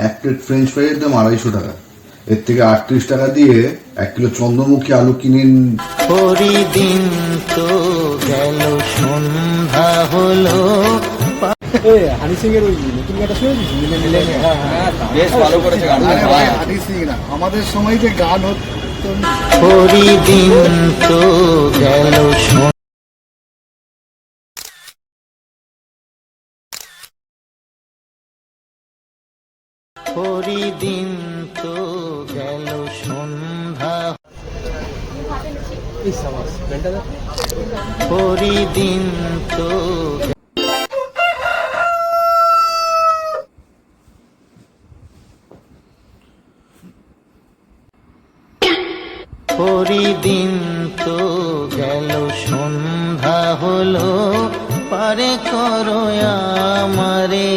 এক plate French ফ্রাইয়ের দাম 250 টাকা। এর থেকে 38 টাকা দিয়ে 1 কিলো চন্দ্রমুখী আলু কিনে দিন তো গেল সন্ধ্যা হলো। হানি সিং এর ওই নতুন গানটা শুনেছিস? বেশ ভালো করেছে গান। আরে ভাই হানি সিং না, আমাদের সময় যে গান হতো দিন তো গেল দিন তো গেল সন্ধ্যা। দিন তো দিন তো গেল সন্ধ্যা হলো, পারে করো আমারে।